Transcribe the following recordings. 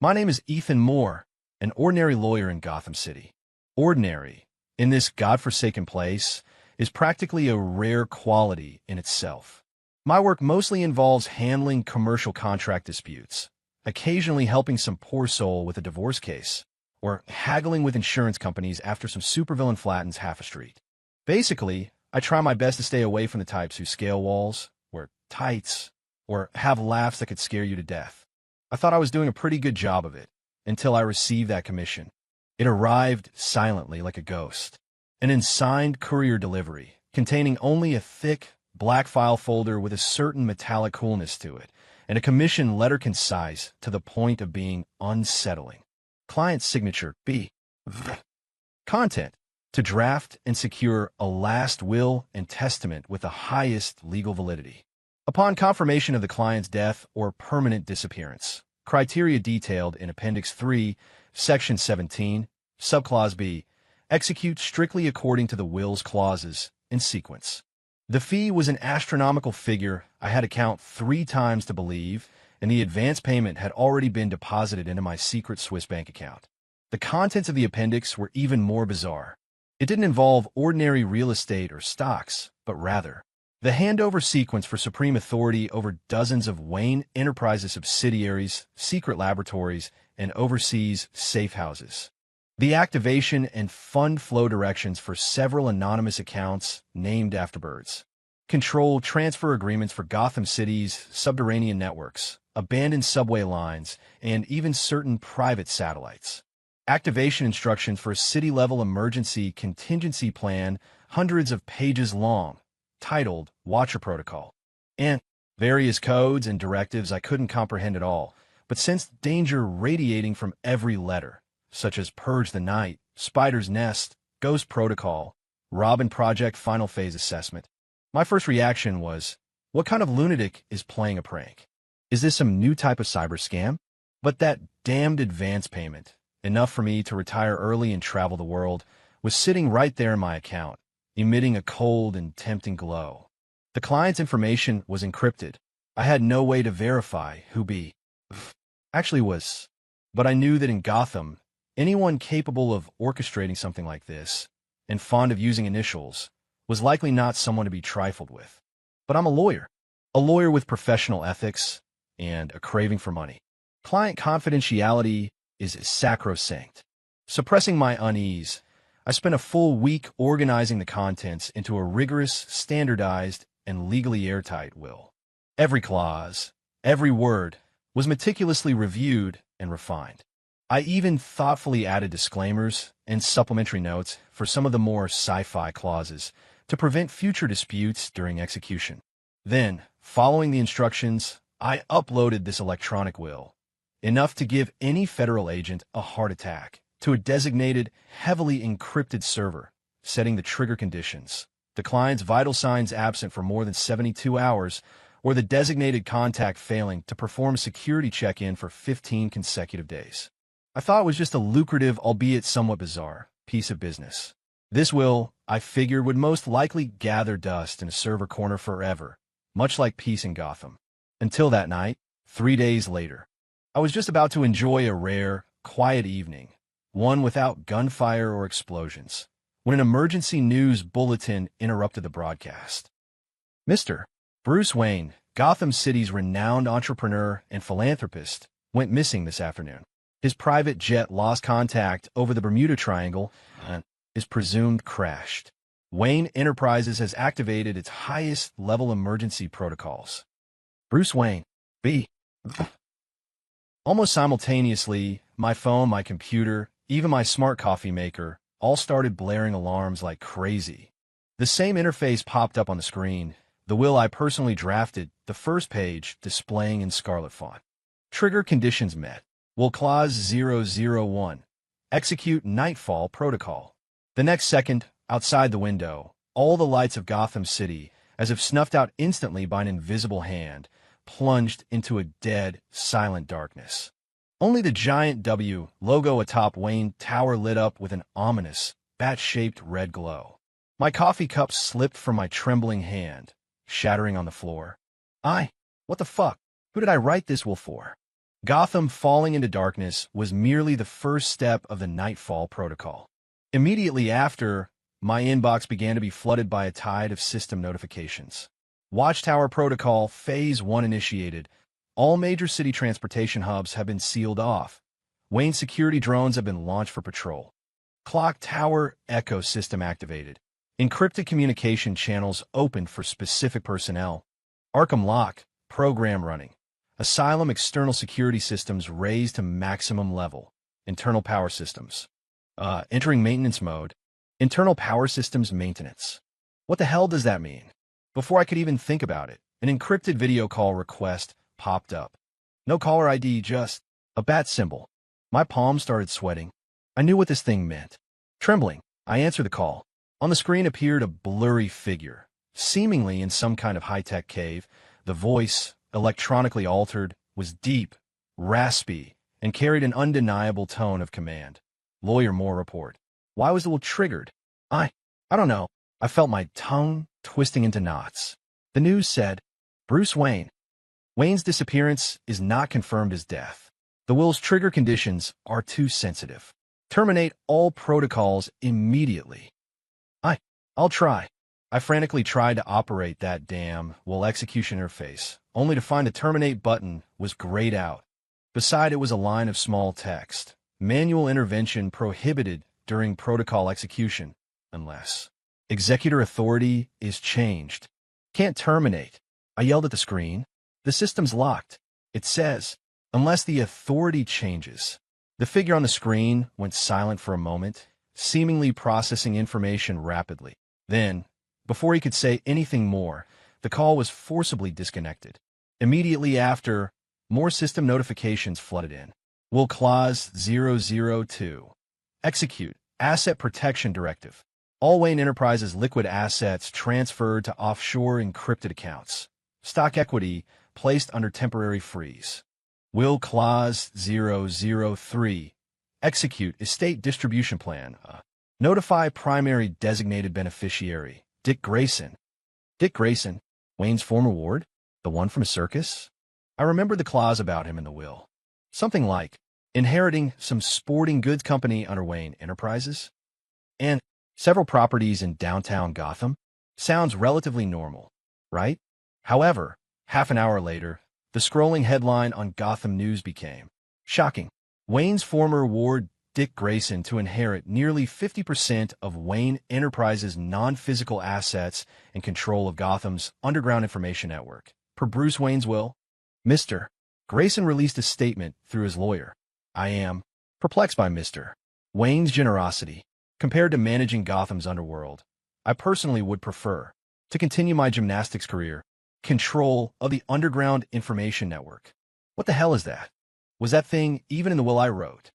My name is Ethan Moore, an ordinary lawyer in Gotham City. Ordinary, in this godforsaken place, is practically a rare quality in itself. My work mostly involves handling commercial contract disputes, occasionally helping some poor soul with a divorce case, or haggling with insurance companies after some supervillain flattens half a street. Basically, I try my best to stay away from the types who scale walls, wear tights, or have laughs that could scare you to death. I thought I was doing a pretty good job of it, until I received that commission. It arrived silently like a ghost. An unsigned courier delivery, containing only a thick, black file folder with a certain metallic coolness to it, and a commission letter concise to the point of being unsettling. Client's signature, B. Content: to draft and secure a last will and testament with the highest legal validity. Upon confirmation of the client's death or permanent disappearance, criteria detailed in Appendix 3, Section 17, Subclause B, execute strictly according to the will's clauses in sequence. The fee was an astronomical figure I had to count 3 times to believe, and the advance payment had already been deposited into my secret Swiss bank account. The contents of the appendix were even more bizarre. It didn't involve ordinary real estate or stocks, but rather the handover sequence for supreme authority over dozens of Wayne Enterprises subsidiaries, secret laboratories, and overseas safe houses. The activation and fund flow directions for several anonymous accounts named after birds. Control transfer agreements for Gotham City's subterranean networks, abandoned subway lines, and even certain private satellites. Activation instructions for a city-level emergency contingency plan, hundreds of pages long, titled Watcher Protocol, and various codes and directives I couldn't comprehend at all, but sensed danger radiating from every letter, such as Purge the Night, Spider's Nest, Ghost Protocol, Robin Project Final Phase Assessment. My first reaction was, what kind of lunatic is playing a prank? Is this some new type of cyber scam? But that damned advance payment, enough for me to retire early and travel the world, was sitting right there in my account, emitting a cold and tempting glow. The client's information was encrypted. I had no way to verify who B actually was. But I knew that in Gotham, anyone capable of orchestrating something like this, and fond of using initials, was likely not someone to be trifled with. But I'm a lawyer with professional ethics and a craving for money. Client confidentiality is sacrosanct. Suppressing my unease, I spent a full week organizing the contents into a rigorous, standardized, and legally airtight will. Every clause, every word, was meticulously reviewed and refined. I even thoughtfully added disclaimers and supplementary notes for some of the more sci-fi clauses to prevent future disputes during execution. Then, following the instructions, I uploaded this electronic will, enough to give any federal agent a heart attack, to a designated, heavily encrypted server, setting the trigger conditions, the client's vital signs absent for more than 72 hours, or the designated contact failing to perform security check-in for 15 consecutive days. I thought it was just a lucrative, albeit somewhat bizarre, piece of business. This will, I figured, would most likely gather dust in a server corner forever, much like peace in Gotham. Until that night, 3 days later, I was just about to enjoy a rare, quiet evening, one without gunfire or explosions, when an emergency news bulletin interrupted the broadcast. Mr. Bruce Wayne, Gotham City's renowned entrepreneur and philanthropist, went missing this afternoon. His private jet lost contact over the Bermuda Triangle and is presumed crashed. Wayne Enterprises has activated its highest-level emergency protocols. Bruce Wayne, B. Almost simultaneously, my phone, my computer, even my smart coffee maker, all started blaring alarms like crazy. The same interface popped up on the screen, the will I personally drafted, the first page displaying in scarlet font. Trigger conditions met. Will Clause 001. Execute Nightfall Protocol. The next second, outside the window, all the lights of Gotham City, as if snuffed out instantly by an invisible hand, plunged into a dead, silent darkness. Only the giant W logo atop Wayne Tower lit up with an ominous, bat-shaped red glow. My coffee cup slipped from my trembling hand, shattering on the floor. What the fuck? Who did I write this will for? Gotham falling into darkness was merely the first step of the Nightfall protocol. Immediately after, my inbox began to be flooded by a tide of system notifications. Watchtower Protocol Phase 1 initiated. All major city transportation hubs have been sealed off. Wayne security drones have been launched for patrol. Clock Tower Echo system activated. Encrypted communication channels opened for specific personnel. Arkham Lock program running. Asylum external security systems raised to maximum level. Internal power systems. Entering maintenance mode. Internal power systems maintenance. What the hell does that mean? Before I could even think about it, an encrypted video call request popped up. No caller ID, just a bat symbol. My palms started sweating. I knew what this thing meant. Trembling, I answered the call. On the screen appeared a blurry figure, seemingly in some kind of high-tech cave. The voice, electronically altered, was deep, raspy, and carried an undeniable tone of command. Lawyer Moore report. Why was the will triggered? I don't know. I felt my tongue twisting into knots. The news said, Bruce Wayne. Wayne's disappearance is not confirmed as death. The will's trigger conditions are too sensitive. Terminate all protocols immediately. I'll try. I frantically tried to operate that damn will execution interface, only to find the terminate button was grayed out. Beside it was a line of small text. Manual intervention prohibited during protocol execution, unless executor authority is changed. Can't terminate. I yelled at the screen. The system's locked. It says, unless the authority changes. The figure on the screen went silent for a moment, seemingly processing information rapidly. Then, before he could say anything more, the call was forcibly disconnected. Immediately after, more system notifications flooded in. Will Clause 002. Execute Asset Protection Directive. All Wayne Enterprises liquid assets transferred to offshore encrypted accounts. Stock equity placed under temporary freeze. Will Clause 003. Execute Estate Distribution Plan. Notify primary designated beneficiary, Dick Grayson. Dick Grayson, Wayne's former ward? The one from a circus? I remembered the clause about him in the will. Something like, inheriting some sporting goods company under Wayne Enterprises? And several properties in downtown Gotham? Sounds relatively normal, right? However, half an hour later, the scrolling headline on Gotham News became shocking. Wayne's former ward, Dick Grayson, to inherit nearly 50% of Wayne Enterprises' non-physical assets and control of Gotham's underground information network. Per Bruce Wayne's will, Mr. Grayson released a statement through his lawyer. I am perplexed by Mr. Wayne's generosity. Compared to managing Gotham's underworld, I personally would prefer to continue my gymnastics career. Control of the underground information network. What the hell is that? Was that thing even in the will I wrote?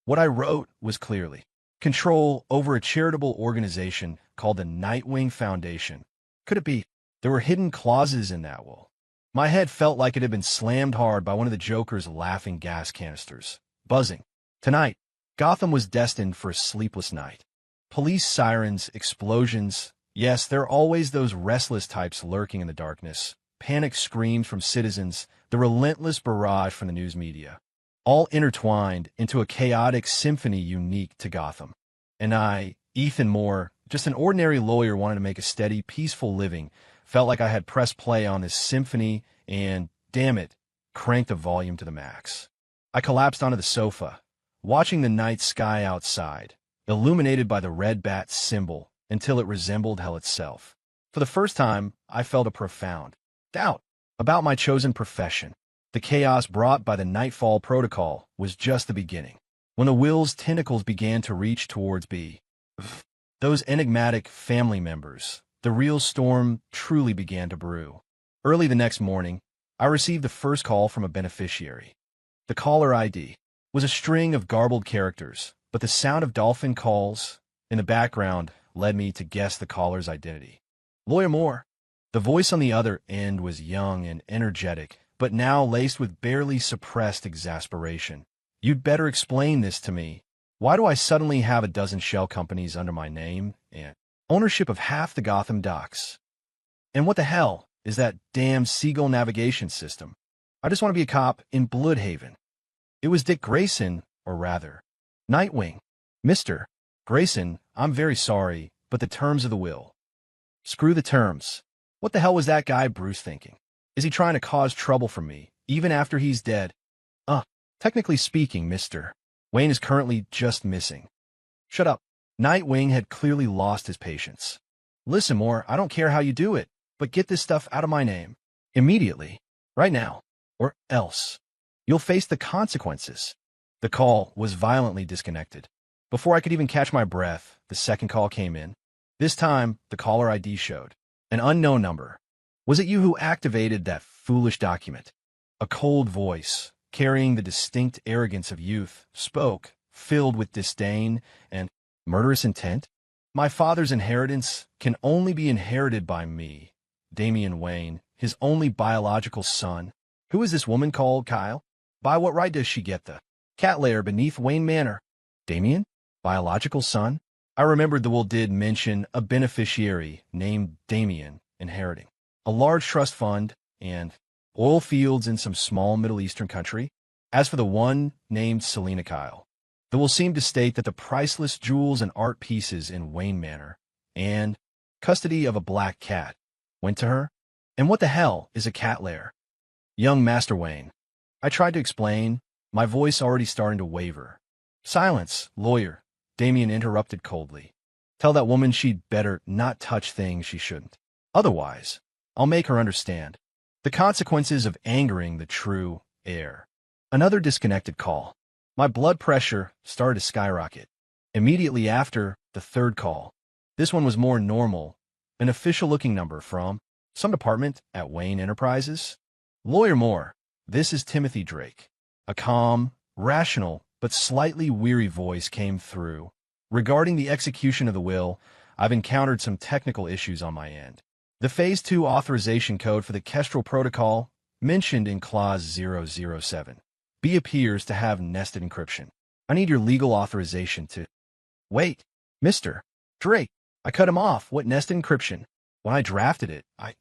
What I wrote was clearly control over a charitable organization called the Nightwing Foundation. Could it be there were hidden clauses in that will? My head felt like it had been slammed hard by one of the Joker's laughing gas canisters. Buzzing. Tonight, Gotham was destined for a sleepless night. Police sirens, explosions. Yes, there are always those restless types lurking in the darkness. Panic screams from citizens, the relentless barrage from the news media. All intertwined into a chaotic symphony unique to Gotham. And I, Ethan Moore, just an ordinary lawyer wanting to make a steady, peaceful living, felt like I had pressed play on this symphony and, damn it, cranked the volume to the max. I collapsed onto the sofa, watching the night sky outside, illuminated by the red bat symbol, until it resembled hell itself. For the first time, I felt a profound doubt about my chosen profession. The chaos brought by the Nightfall Protocol was just the beginning. When the will's tentacles began to reach towards those enigmatic family members, the real storm truly began to brew. Early the next morning, I received the first call from a beneficiary. The caller ID was a string of garbled characters, but the sound of dolphin calls in the background led me to guess the caller's identity. Lawyer Moore. The voice on the other end was young and energetic, but now laced with barely suppressed exasperation. You'd better explain this to me. Why do I suddenly have a dozen shell companies under my name and ownership of half the Gotham docks? And what the hell is that damn Seagull navigation system? I just want to be a cop in Bloodhaven. It was Dick Grayson, or rather, Nightwing. Mr. Grayson, I'm very sorry, but the terms of the will. Screw the terms. What the hell was that guy Bruce thinking? Is he trying to cause trouble for me, even after he's dead? Uh, Technically speaking, Mr. Wayne is currently just missing. Shut up. Nightwing had clearly lost his patience. Listen, Moore, I don't care how you do it, but get this stuff out of my name. Immediately. Right now. Or else. You'll face the consequences. The call was violently disconnected. Before I could even catch my breath, the second call came in. This time, the caller ID showed. An unknown number. Was it you who activated that foolish document? A cold voice, carrying the distinct arrogance of youth, spoke, filled with disdain and murderous intent. My father's inheritance can only be inherited by me, Damian Wayne, his only biological son. Who is this woman called Kyle? By what right does she get the cat lair beneath Wayne Manor? Damian? Biological son? I remembered the will did mention a beneficiary named Damian inheriting a large trust fund and oil fields in some small Middle Eastern country. As for the one named Selena Kyle, the will seemed to state that the priceless jewels and art pieces in Wayne Manor and custody of a black cat went to her. And what the hell is a cat lair? Young Master Wayne. I tried to explain, my voice already starting to waver. Silence, lawyer, Damien interrupted coldly. Tell that woman she'd better not touch things she shouldn't. Otherwise, I'll make her understand the consequences of angering the true heir. Another disconnected call. My blood pressure started to skyrocket. Immediately after the third call, this one was more normal, an official-looking number from some department at Wayne Enterprises. Lawyer Moore, this is Timothy Drake. A calm, rational, but slightly weary voice came through. Regarding the execution of the will, I've encountered some technical issues on my end. The Phase 2 authorization code for the Kestrel Protocol, mentioned in Clause 007, B appears to have nested encryption. I need your legal authorization to... Wait, Mr. Drake, I cut him off. What nested encryption? When I drafted it, I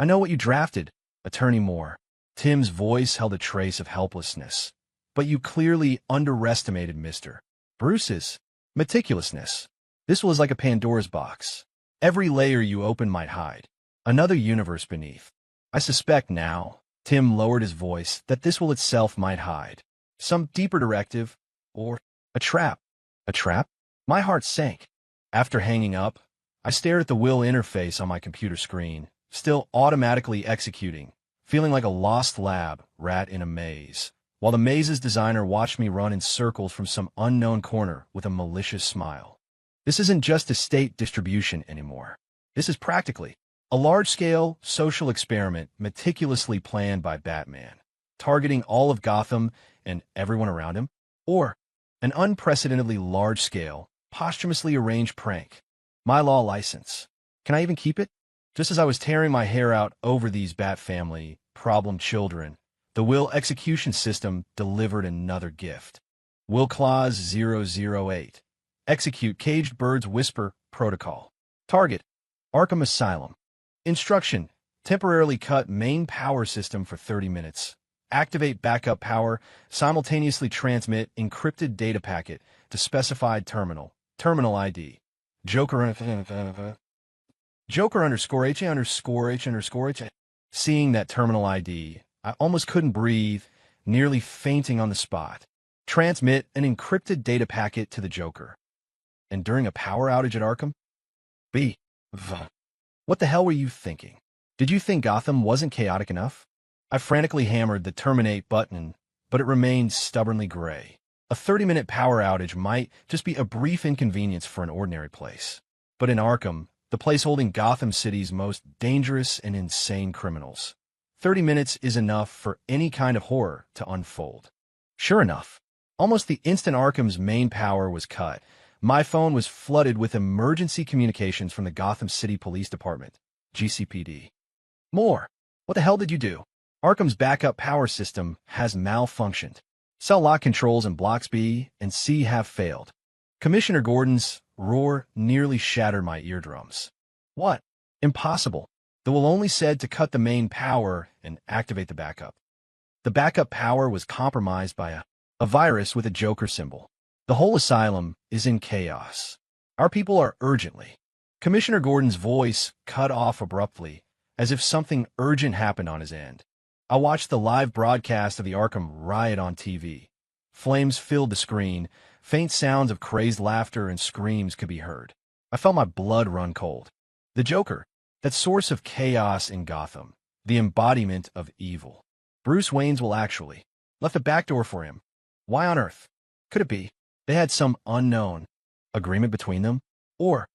know what you drafted, Attorney Moore. Tim's voice held a trace of helplessness. But you clearly underestimated Mr. Bruce's meticulousness. This was like a Pandora's box. Every layer you open might hide another universe beneath. I suspect now, Tim lowered his voice, that this will itself might hide some deeper directive or a trap. A trap? My heart sank. After hanging up, I stared at the will interface on my computer screen, still automatically executing, feeling like a lost lab rat in a maze, while the maze's designer watched me run in circles from some unknown corner with a malicious smile. This isn't just estate distribution anymore. This is practically a large-scale social experiment meticulously planned by Batman, targeting all of Gotham and everyone around him, or an unprecedentedly large-scale, posthumously arranged prank. My law license. Can I even keep it? Just as I was tearing my hair out over these Bat family problem children, the will execution system delivered another gift. Will Clause 008. Execute Caged Bird's Whisper Protocol. Target: Arkham Asylum. Instruction: temporarily cut main power system for 30 minutes. Activate backup power. Simultaneously transmit encrypted data packet to specified terminal. Terminal ID: Joker H_H_H. Seeing that terminal ID, I almost couldn't breathe, nearly fainting on the spot. Transmit an encrypted data packet to the Joker. And during a power outage at Arkham? What the hell were you thinking? Did you think Gotham wasn't chaotic enough? I frantically hammered the terminate button, but it remained stubbornly gray. A 30-minute power outage might just be a brief inconvenience for an ordinary place. But in Arkham, the place holding Gotham City's most dangerous and insane criminals, 30 minutes is enough for any kind of horror to unfold. Sure enough, almost the instant Arkham's main power was cut, my phone was flooded with emergency communications from the Gotham City Police Department, GCPD. More. What the hell did you do? Arkham's backup power system has malfunctioned. Cell lock controls in blocks B and C have failed. Commissioner Gordon's roar nearly shattered my eardrums. What? Impossible. The will only said to cut the main power and activate the backup. The backup power was compromised by a virus with a Joker symbol. The whole asylum is in chaos. Our people are urgently. Commissioner Gordon's voice cut off abruptly, as if something urgent happened on his end. I watched the live broadcast of the Arkham riot on TV. Flames filled the screen. Faint sounds of crazed laughter and screams could be heard. I felt my blood run cold. The Joker, that source of chaos in Gotham, the embodiment of evil. Bruce Wayne's will actually left a back door for him. Why on earth? Could it be they had some unknown agreement between them? Or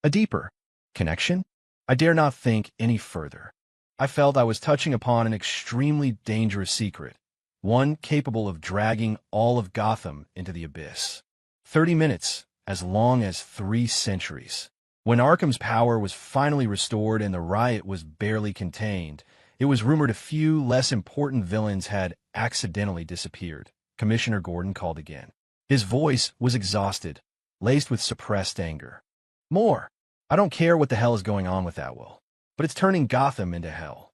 a deeper connection? I dare not think any further. I felt I was touching upon an extremely dangerous secret, one capable of dragging all of Gotham into the abyss. 30 minutes, as long as 3 centuries. When Arkham's power was finally restored and the riot was barely contained, it was rumored a few less important villains had accidentally disappeared. Commissioner Gordon called again. His voice was exhausted, laced with suppressed anger. More. I don't care what the hell is going on with that will, but it's turning Gotham into hell.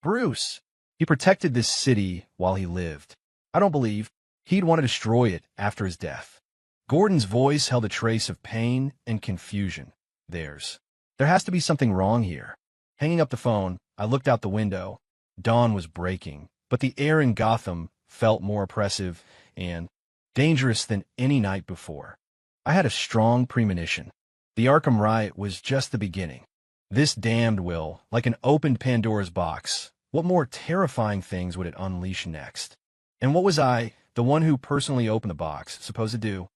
Bruce. He protected this city while he lived. I don't believe he'd want to destroy it after his death. Gordon's voice held a trace of pain and confusion. There has to be something wrong here. Hanging up the phone, I looked out the window. Dawn was breaking, but the air in Gotham felt more oppressive and dangerous than any night before. I had a strong premonition. The Arkham riot was just the beginning. This damned will, like an opened Pandora's box. What more terrifying things would it unleash next? And what was I, the one who personally opened the box, supposed to do?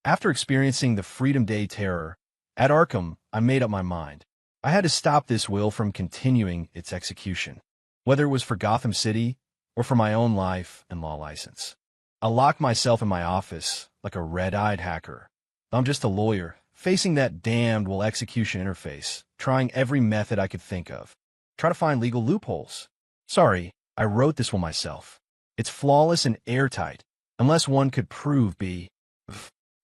After experiencing the Freedom Day terror, at Arkham, I made up my mind. I had to stop this will from continuing its execution, whether it was for Gotham City or for my own life and law license. I locked myself in my office like a red-eyed hacker. I'm just a lawyer, facing that damned will execution interface, trying every method I could think of. Try to find legal loopholes. Sorry, I wrote this one myself. It's flawless and airtight, unless one could prove B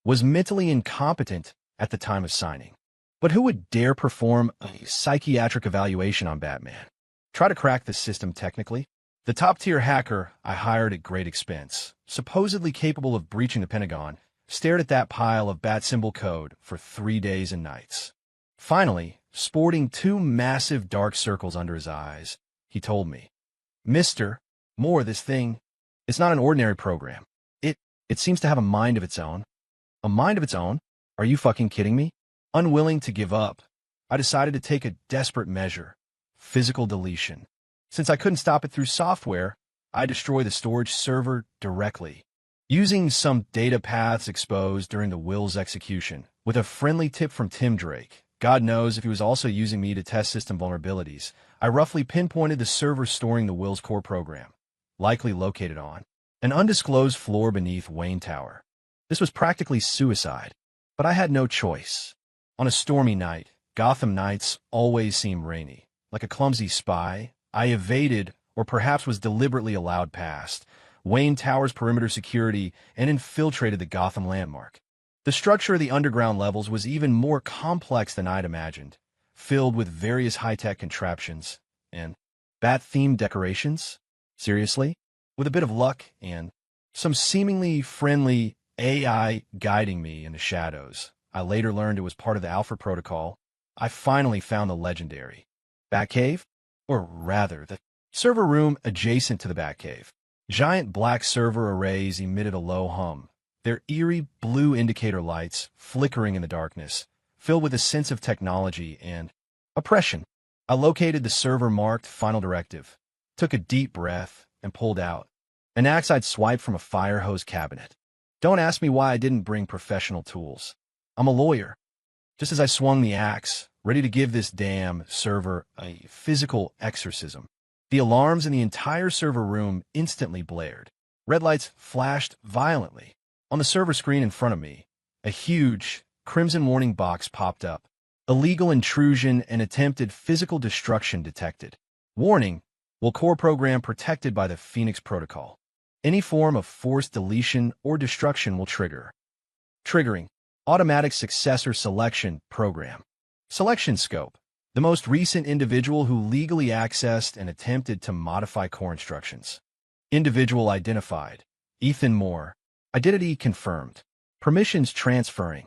was mentally incompetent at the time of signing. But who would dare perform a psychiatric evaluation on Batman? Try to crack the system technically? The top-tier hacker I hired at great expense, supposedly capable of breaching the Pentagon, stared at that pile of bat symbol code for 3 days and nights. Finally, sporting 2 massive dark circles under his eyes, he told me, "Mr. Moore, this thing, it's not an ordinary program. It seems to have a mind of its own." A mind of its own? Are you fucking kidding me? Unwilling to give up, I decided to take a desperate measure: physical deletion. Since I couldn't stop it through software, I destroyed the storage server directly, using some data paths exposed during the will's execution. With a friendly tip from Tim Drake, God knows if he was also using me to test system vulnerabilities, I roughly pinpointed the server storing the will's core program, likely located on an undisclosed floor beneath Wayne Tower. This was practically suicide, but I had no choice. On a stormy night, Gotham nights always seem rainy. Like a clumsy spy, I evaded, or perhaps was deliberately allowed past, Wayne Tower's perimeter security and infiltrated the Gotham landmark. The structure of the underground levels was even more complex than I'd imagined, filled with various high-tech contraptions and bat-themed decorations. Seriously? With a bit of luck and some seemingly friendly AI guiding me in the shadows, I later learned it was part of the Alpha Protocol. I finally found the legendary Batcave, or rather, the server room adjacent to the Batcave. Giant black server arrays emitted a low hum, their eerie blue indicator lights flickering in the darkness, filled with a sense of technology and oppression. I located the server marked Final Directive, took a deep breath, and pulled out an axe I'd swiped from a fire hose cabinet. Don't ask me why I didn't bring professional tools. I'm a lawyer. Just as I swung the axe, ready to give this damn server a physical exorcism, the alarms in the entire server room instantly blared. Red lights flashed violently. On the server screen in front of me, a huge crimson warning box popped up. Illegal intrusion and attempted physical destruction detected. Warning: will core program protected by the Phoenix Protocol. Any form of forced deletion or destruction will trigger. Triggering: automatic successor selection program. Selection scope: The most recent individual who legally accessed and attempted to modify core instructions. Individual identified. Ethan Moore. Identity confirmed. Permissions transferring.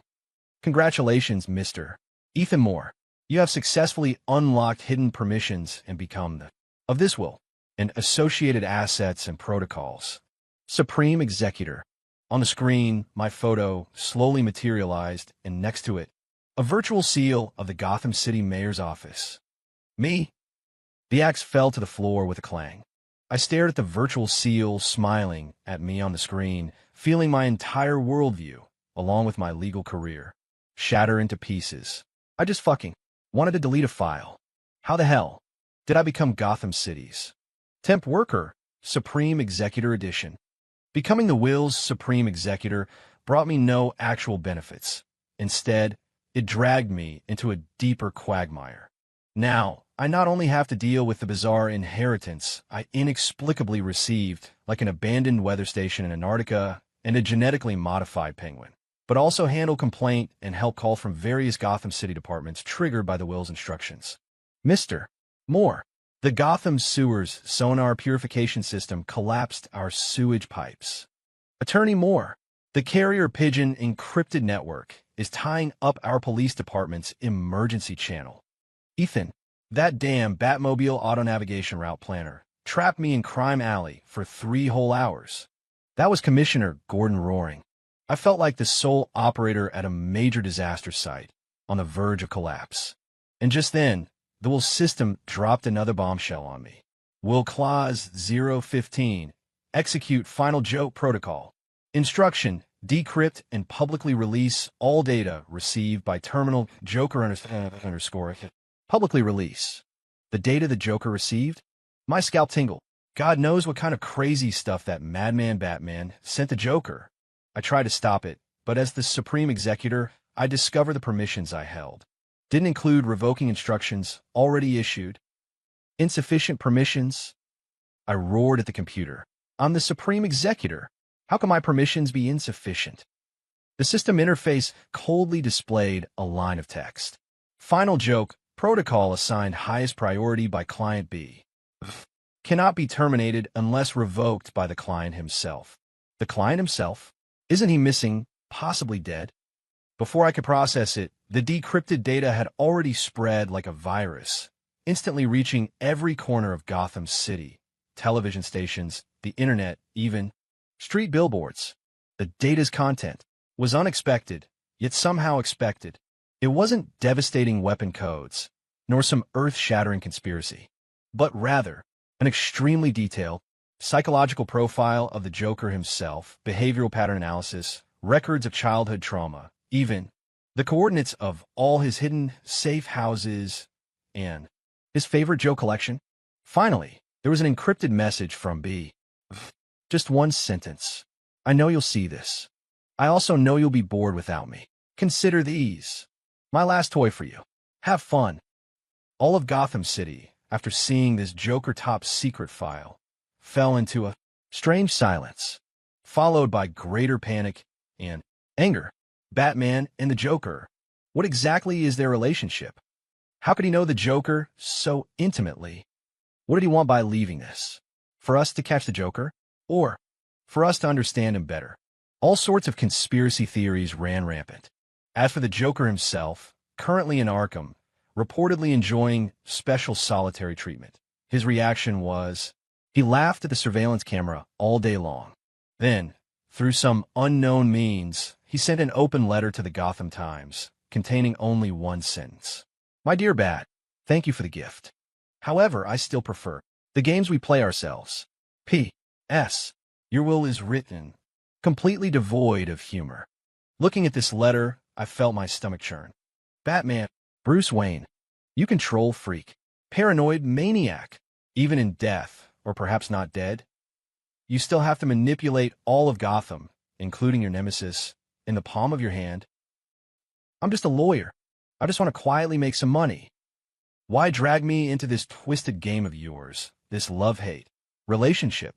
Congratulations, Mr. Ethan Moore. You have successfully unlocked hidden permissions and become the of this will and associated assets and protocols. Supreme Executor. On the screen, my photo slowly materialized, and next to it, a virtual seal of the Gotham City Mayor's office. Me? The axe fell to the floor with a clang. I stared at the virtual seal smiling at me on the screen, feeling my entire worldview, along with my legal career, shatter into pieces. I just fucking wanted to delete a file. How the hell did I become Gotham City's temp worker, Supreme Executor Edition? Becoming the will's Supreme Executor brought me no actual benefits. Instead, it dragged me into a deeper quagmire. Now, I not only have to deal with the bizarre inheritance I inexplicably received, like an abandoned weather station in Antarctica and a genetically modified penguin, but also handle complaint and help call from various Gotham City departments triggered by the will's instructions. Mr. Moore. The Gotham Sewers sonar purification system collapsed our sewage pipes. Attorney Moore. The carrier pigeon encrypted network is tying up our police department's emergency channel. Ethan. That damn Batmobile auto-navigation route planner trapped me in Crime Alley for 3 whole hours. That was Commissioner Gordon Roaring. I felt like the sole operator at a major disaster site, on the verge of collapse. And just then, the Will system dropped another bombshell on me. Will Clause 015. Execute Final Joke Protocol. Instruction. Decrypt and publicly release all data received by terminal Joker underscore. Publicly release. The data the Joker received? My scalp tingled. God knows what kind of crazy stuff that madman Batman sent the Joker. I tried to stop it, but as the Supreme Executor, I discovered the permissions I held didn't include revoking instructions already issued. Insufficient permissions? I roared at the computer. I'm the Supreme Executor. How can my permissions be insufficient? The system interface coldly displayed a line of text. Final joke, protocol assigned highest priority by client B. Cannot be terminated unless revoked by the client himself. The client himself? Isn't he missing, possibly dead? Before I could process it, the decrypted data had already spread like a virus, instantly reaching every corner of Gotham City, television stations, the internet, even street billboards. The data's content was unexpected, yet somehow expected. It wasn't devastating weapon codes, nor some earth-shattering conspiracy, but rather an extremely detailed psychological profile of the Joker himself, behavioral pattern analysis, records of childhood trauma, even the coordinates of all his hidden safe houses, and his favorite Joe collection. Finally, there was an encrypted message from B. Just one sentence. I know you'll see this. I also know you'll be bored without me. Consider these. My last toy for you. Have fun. All of Gotham City, after seeing this Joker top secret file, fell into a strange silence, followed by greater panic and anger. Batman and the Joker. What exactly is their relationship? How could he know the Joker so intimately? What did he want by leaving this? For us to catch the Joker? Or for us to understand him better? All sorts of conspiracy theories ran rampant. As for the Joker himself, currently in Arkham, reportedly enjoying special solitary treatment, his reaction was, he laughed at the surveillance camera all day long. Then, through some unknown means, he sent an open letter to the Gotham Times, containing only one sentence. My dear Bat, thank you for the gift. However, I still prefer the games we play ourselves. P.S. Your will is written, completely devoid of humor. Looking at this letter, I felt my stomach churn. Batman, Bruce Wayne, you control freak, paranoid maniac, even in death, or perhaps not dead. You still have to manipulate all of Gotham, including your nemesis, in the palm of your hand. I'm just a lawyer. I just want to quietly make some money. Why drag me into this twisted game of yours, this love-hate relationship?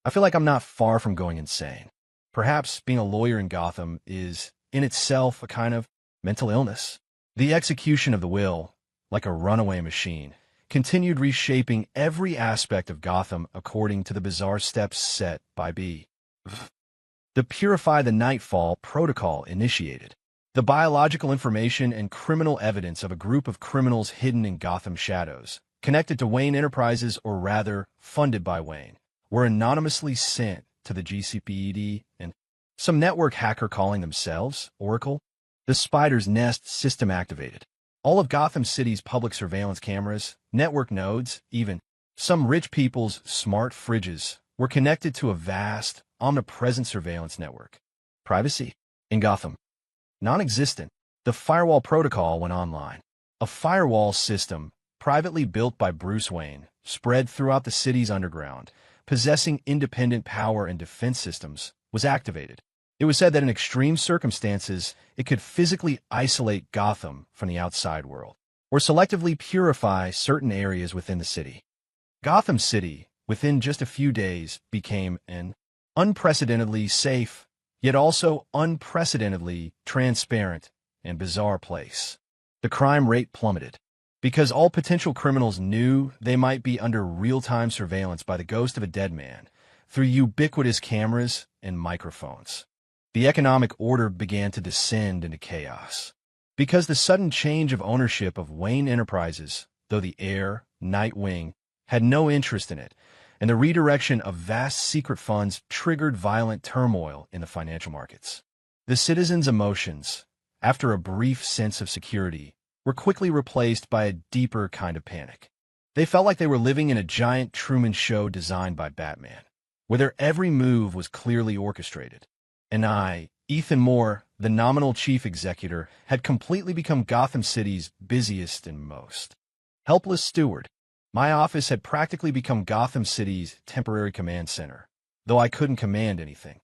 I feel like I'm not far from going insane. Perhaps being a lawyer in Gotham is, in itself, a kind of mental illness. The execution of the will like a runaway machine, continued reshaping every aspect of Gotham according to the bizarre steps set by B. The Purify the Nightfall protocol initiated. The biological information and criminal evidence of a group of criminals hidden in Gotham shadows, connected to Wayne Enterprises or rather, funded by Wayne, were anonymously sent to the GCPD and some network hacker calling themselves Oracle. The Spider's Nest system activated. All of Gotham City's public surveillance cameras, network nodes, even some rich people's smart fridges were connected to a vast, omnipresent surveillance network. Privacy in Gotham. Non-existent. The firewall protocol went online. A firewall system, privately built by Bruce Wayne, spread throughout the city's underground, possessing independent power and defense systems, was activated. It was said that in extreme circumstances, it could physically isolate Gotham from the outside world, or selectively purify certain areas within the city. Gotham City, within just a few days, became an unprecedentedly safe, yet also unprecedentedly transparent and bizarre place. The crime rate plummeted, because all potential criminals knew they might be under real-time surveillance by the ghost of a dead man through ubiquitous cameras and microphones. The economic order began to descend into chaos. Because the sudden change of ownership of Wayne Enterprises, though the heir, Nightwing, had no interest in it, and the redirection of vast secret funds triggered violent turmoil in the financial markets. The citizens' emotions, after a brief sense of security, were quickly replaced by a deeper kind of panic. They felt like they were living in a giant Truman Show designed by Batman, where their every move was clearly orchestrated. And I, Ethan Moore, the nominal chief executor, had completely become Gotham City's busiest and most helpless steward. My office had practically become Gotham City's temporary command center, though I couldn't command anything.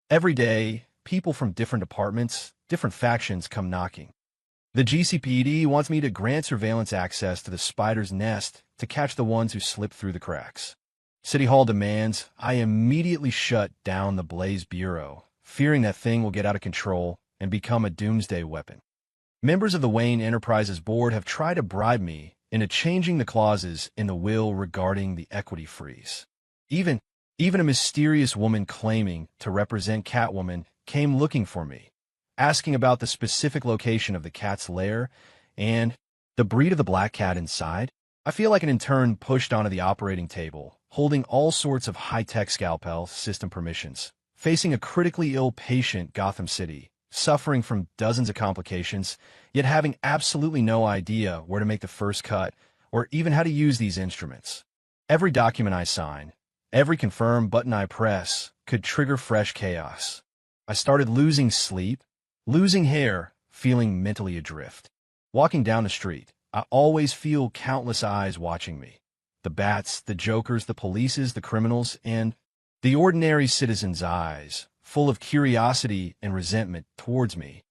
Every day, people from different departments, different factions come knocking. The GCPD wants me to grant surveillance access to the Spider's Nest to catch the ones who slip through the cracks. City Hall demands I immediately shut down the Blaze Bureau, fearing that thing will get out of control and become a doomsday weapon. Members of the Wayne Enterprises board have tried to bribe me into changing the clauses in the will regarding the equity freeze. Even a mysterious woman claiming to represent Catwoman came looking for me, asking about the specific location of the cat's lair and the breed of the black cat inside. I feel like an intern pushed onto the operating table, holding all sorts of high-tech scalpel system permissions, facing a critically ill patient Gotham City, suffering from dozens of complications, yet having absolutely no idea where to make the first cut or even how to use these instruments. Every document I sign, every confirm button I press, could trigger fresh chaos. I started losing sleep, losing hair, feeling mentally adrift. Walking down the street, I always feel countless eyes watching me. The bats, the jokers, the polices, the criminals, and the ordinary citizen's eyes, full of curiosity and resentment towards me,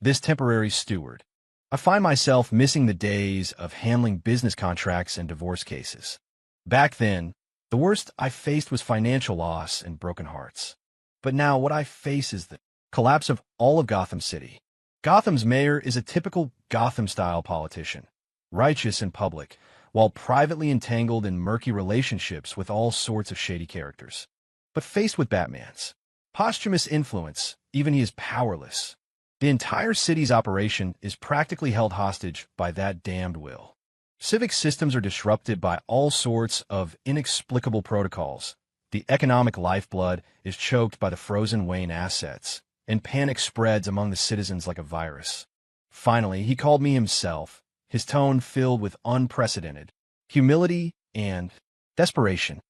this temporary steward. I find myself missing the days of handling business contracts and divorce cases. Back then, the worst I faced was financial loss and broken hearts. But now what I face is the collapse of all of Gotham City. Gotham's mayor is a typical Gotham-style politician, righteous in public, while privately entangled in murky relationships with all sorts of shady characters. But faced with Batman's posthumous influence, even he is powerless. The entire city's operation is practically held hostage by that damned will. Civic systems are disrupted by all sorts of inexplicable protocols. The economic lifeblood is choked by the frozen Wayne assets, and panic spreads among the citizens like a virus. Finally, he called me himself, his tone filled with unprecedented humility and desperation.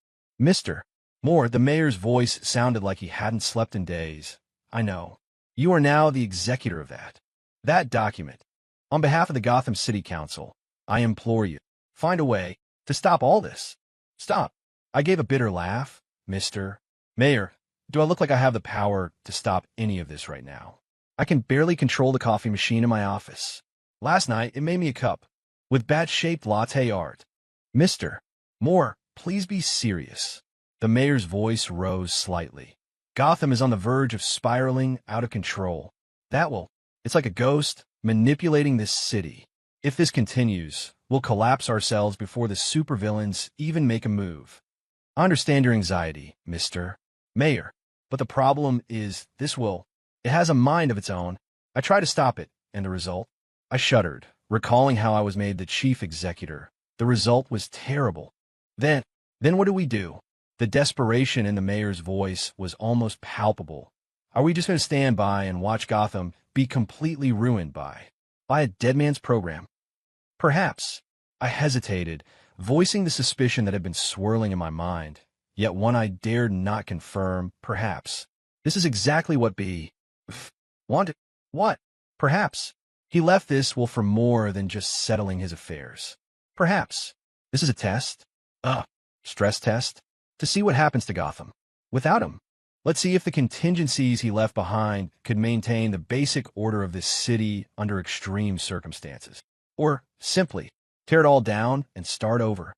Mr. Moore, the mayor's voice sounded like he hadn't slept in days. I know. You are now the executor of that document. On behalf of the Gotham City Council, I implore you, find a way to stop all this. Stop. I gave a bitter laugh. Mr. Mayor, do I look like I have the power to stop any of this right now? I can barely control the coffee machine in my office. Last night, it made me a cup with bat-shaped latte art. Mr. Moore, please be serious. The mayor's voice rose slightly. Gotham is on the verge of spiraling out of control. It's like a ghost manipulating this city. If this continues, we'll We'll collapse ourselves before the supervillains even make a move. I understand your anxiety, Mr. Mayor, but the problem is it has a mind of its own. I try to stop it, and the result? I shuddered, recalling how I was made the chief executor. The result was terrible. Then what do we do? The desperation in the mayor's voice was almost palpable. Are we just going to stand by and watch Gotham be completely ruined by a dead man's program? Perhaps. I hesitated, voicing the suspicion that had been swirling in my mind, yet one I dared not confirm. Perhaps. This is exactly what wanted. What? Perhaps. He left this for more than just settling his affairs. Perhaps. This is a test? Stress test? To see what happens to Gotham. Without him. Let's see if the contingencies he left behind could maintain the basic order of this city under extreme circumstances. Or, simply, tear it all down and start over.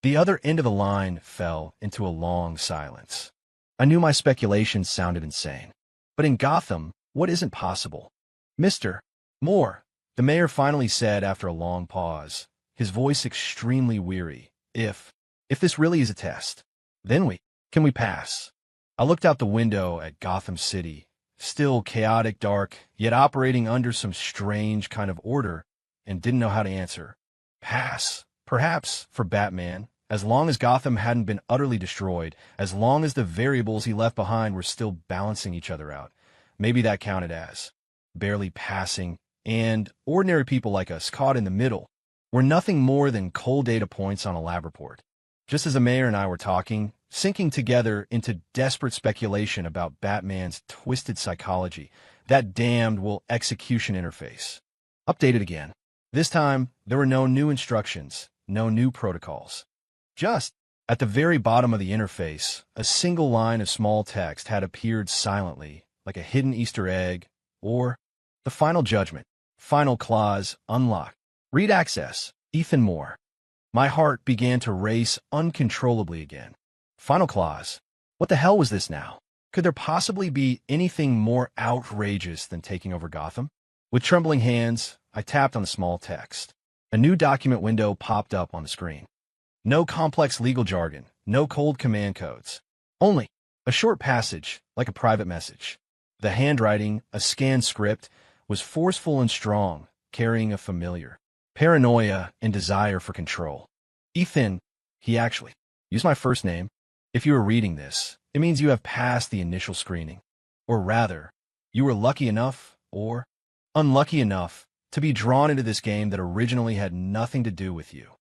The other end of the line fell into a long silence. I knew my speculations sounded insane. But in Gotham, what isn't possible? Mr. Moore, the mayor finally said after a long pause, his voice extremely weary. If this really is a test, then can we pass? I looked out the window at Gotham City, still chaotic, dark, yet operating under some strange kind of order, and didn't know how to answer. Pass, perhaps, for Batman, as long as Gotham hadn't been utterly destroyed, as long as the variables he left behind were still balancing each other out. Maybe that counted as barely passing, and ordinary people like us caught in the middle were nothing more than cold data points on a lab report. Just as the mayor and I were talking, sinking together into desperate speculation about Batman's twisted psychology, that damned execution interface. Updated again. This time, there were no new instructions, no new protocols. Just, at the very bottom of the interface, a single line of small text had appeared silently, like a hidden Easter egg, or the final judgment, final clause, unlocked. Read access, Ethan Moore. My heart began to race uncontrollably again. Final clause. What the hell was this now? Could there possibly be anything more outrageous than taking over Gotham? With trembling hands, I tapped on the small text. A new document window popped up on the screen. No complex legal jargon, no cold command codes. Only a short passage, like a private message. The handwriting, a scanned script, was forceful and strong, carrying a familiar paranoia and desire for control. Ethan, he actually used my first name. If you are reading this, it means you have passed the initial screening. Or rather, you were lucky enough, or unlucky enough, to be drawn into this game that originally had nothing to do with you.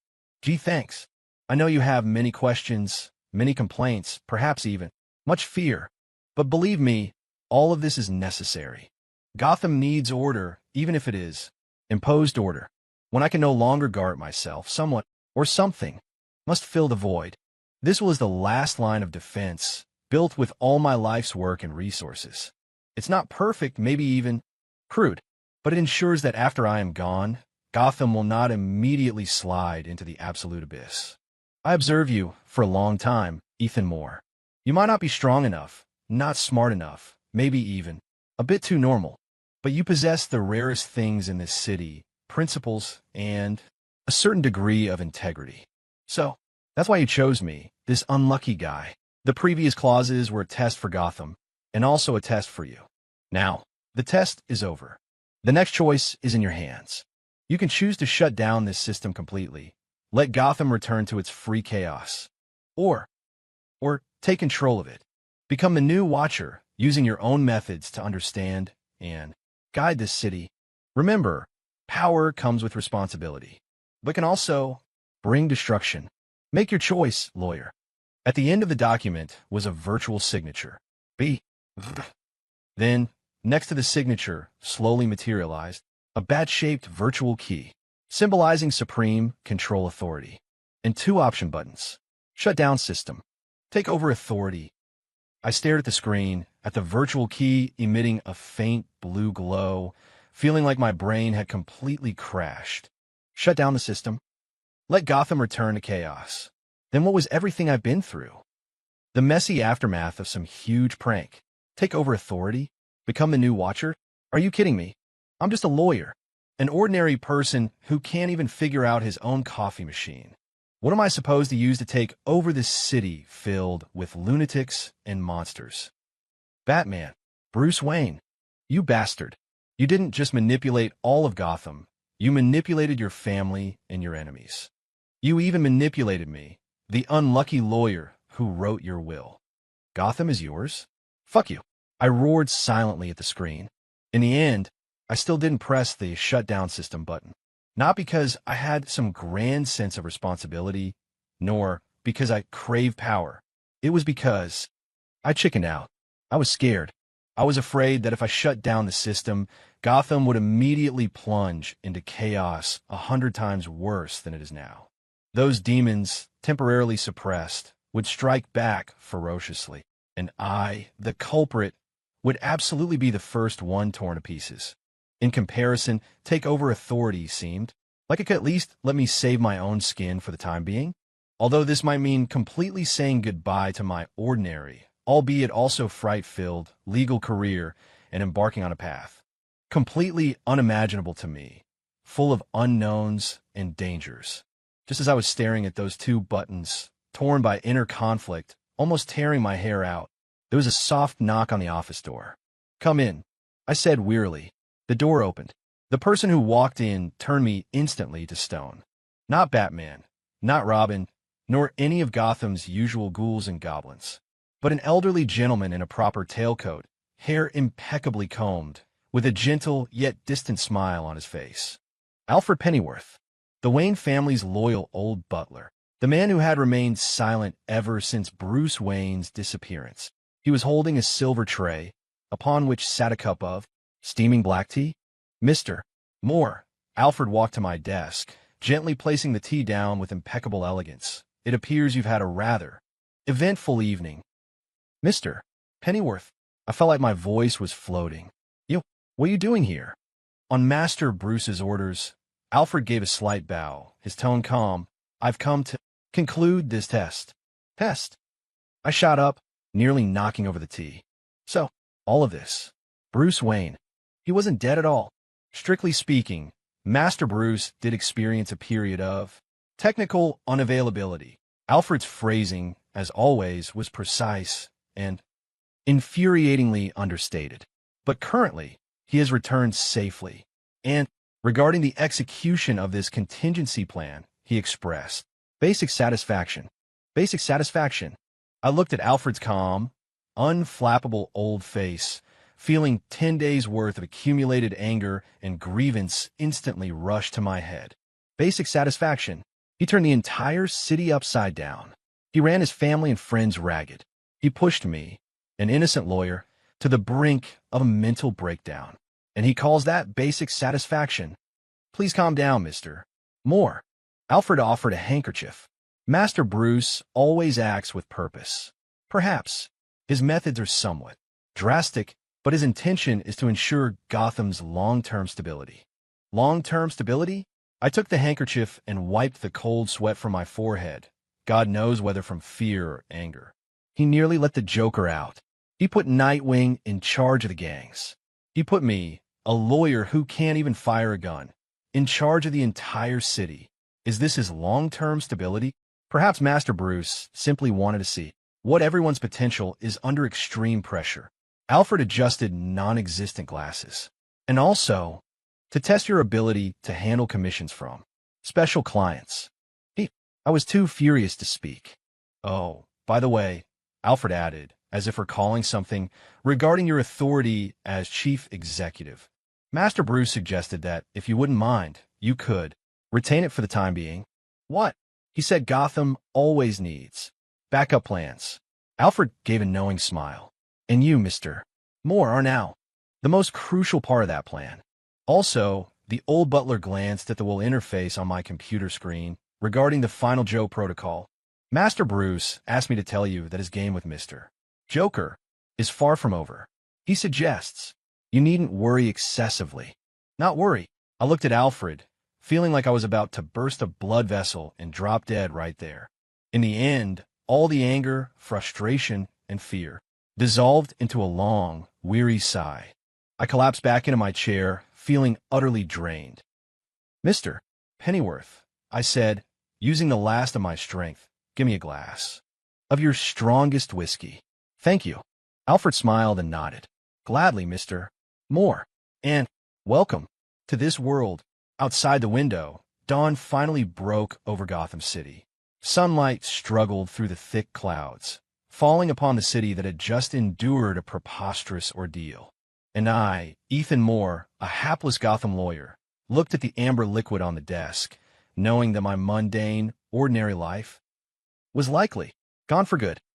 Gee, thanks. I know you have many questions, many complaints, perhaps even much fear. But believe me, all of this is necessary. Gotham needs order, even if it is imposed order. When I can no longer guard myself, someone or something must fill the void. This was the last line of defense, built with all my life's work and resources. It's not perfect, maybe even crude, but it ensures that after I am gone, Gotham will not immediately slide into the absolute abyss. I observe you for a long time, Ethan Moore. You might not be strong enough, not smart enough, maybe even a bit too normal, but you possess the rarest things in this city, principles, and a certain degree of integrity. So, that's why you chose me, this unlucky guy. The previous clauses were a test for Gotham, and also a test for you. Now, the test is over. The next choice is in your hands. You can choose to shut down this system completely, let Gotham return to its free chaos, or take control of it. Become the new Watcher, using your own methods to understand and guide this city. Remember, power comes with responsibility, but can also bring destruction. Make your choice, lawyer. At the end of the document was a virtual signature. Then, next to the signature, slowly materialized, a bat-shaped virtual key, symbolizing supreme control authority, and two option buttons. Shut down system. Take over authority. I stared at the screen, at the virtual key emitting a faint blue glow, feeling like my brain had completely crashed. Shut down the system. Let Gotham return to chaos. Then what was everything I've been through? The messy aftermath of some huge prank. Take over authority? Become the new Watcher? Are you kidding me? I'm just a lawyer. An ordinary person who can't even figure out his own coffee machine. What am I supposed to use to take over this city filled with lunatics and monsters? Batman. Bruce Wayne. You bastard. You didn't just manipulate all of Gotham. You manipulated your family and your enemies. You even manipulated me, the unlucky lawyer who wrote your will. Gotham is yours? Fuck you. I roared silently at the screen. In the end, I still didn't press the shutdown system button. Not because I had some grand sense of responsibility, nor because I crave power. It was because I chickened out. I was scared. I was afraid that if I shut down the system, Gotham would immediately plunge into chaos 100 times worse than it is now. Those demons, temporarily suppressed, would strike back ferociously, and I, the culprit, would absolutely be the first one torn to pieces. In comparison, take over authority seemed like it could at least let me save my own skin for the time being. Although this might mean completely saying goodbye to my ordinary, albeit also fright-filled, legal career and embarking on a path completely unimaginable to me, full of unknowns and dangers. Just as I was staring at those two buttons, torn by inner conflict, almost tearing my hair out, there was a soft knock on the office door. "Come in," I said wearily. The door opened. The person who walked in turned me instantly to stone. Not Batman, not Robin, nor any of Gotham's usual ghouls and goblins, but an elderly gentleman in a proper tailcoat, hair impeccably combed, with a gentle yet distant smile on his face. Alfred Pennyworth, the Wayne family's loyal old butler, the man who had remained silent ever since Bruce Wayne's disappearance. He was holding a silver tray, upon which sat a cup of steaming black tea. "Mr. Moore." Alfred walked to my desk, gently placing the tea down with impeccable elegance. "It appears you've had a rather eventful evening." "Mr. Pennyworth." I felt like my voice was floating. What are you doing here?" On Master Bruce's orders, Alfred gave a slight bow, his tone calm. "I've come to conclude this test." "Test?" I shot up, nearly knocking over the tea. "So, all of this. Bruce Wayne. He wasn't dead at all. Strictly speaking, Master Bruce did experience a period of technical unavailability." Alfred's phrasing, as always, was precise and infuriatingly understated. "But currently, he has returned safely. And regarding the execution of this contingency plan, he expressed basic satisfaction." Basic satisfaction. I looked at Alfred's calm, unflappable old face, feeling 10 days' worth of accumulated anger and grievance instantly rush to my head. Basic satisfaction. He turned the entire city upside down. He ran his family and friends ragged. He pushed me, an innocent lawyer, to the brink of a mental breakdown. And he calls that basic satisfaction. "Please calm down, Mr. Moore." Alfred offered a handkerchief. Master Bruce always acts with purpose. Perhaps his methods are somewhat drastic, but his intention is to ensure Gotham's long-term stability. Long-term stability? I took the handkerchief and wiped the cold sweat from my forehead, God knows whether from fear or anger. He nearly let the Joker out. He put Nightwing in charge of the gangs. He put me, a lawyer who can't even fire a gun, in charge of the entire city. Is this his long-term stability? Perhaps Master Bruce simply wanted to see what everyone's potential is under extreme pressure. Alfred adjusted non-existent glasses. And also, to test your ability to handle commissions from special clients. I was too furious to speak. "Oh, by the way," Alfred added, as if recalling something, "regarding your authority as chief executive. Master Bruce suggested that, if you wouldn't mind, you could retain it for the time being." "What?" He said Gotham always needs backup plans. Alfred gave a knowing smile. "And you, Mr. Moore, are now the most crucial part of that plan." Also, the old butler glanced at the little interface on my computer screen regarding the Final Joe protocol. "Master Bruce asked me to tell you that his game with Mr. Joker is far from over. He suggests you needn't worry excessively." "Not worry." I looked at Alfred, feeling like I was about to burst a blood vessel and drop dead right there. In the end, all the anger, frustration, and fear dissolved into a long, weary sigh. I collapsed back into my chair, feeling utterly drained. Mr. Pennyworth, I said, using the last of my strength, give me a glass of your strongest whiskey. Thank you. Alfred smiled and nodded. Gladly, Mr. Moore. And welcome to this world. Outside the window, dawn finally broke over Gotham City. Sunlight struggled through the thick clouds, falling upon the city that had just endured a preposterous ordeal. And I, Ethan Moore, a hapless Gotham lawyer, looked at the amber liquid on the desk, knowing that my mundane, ordinary life was likely gone for good.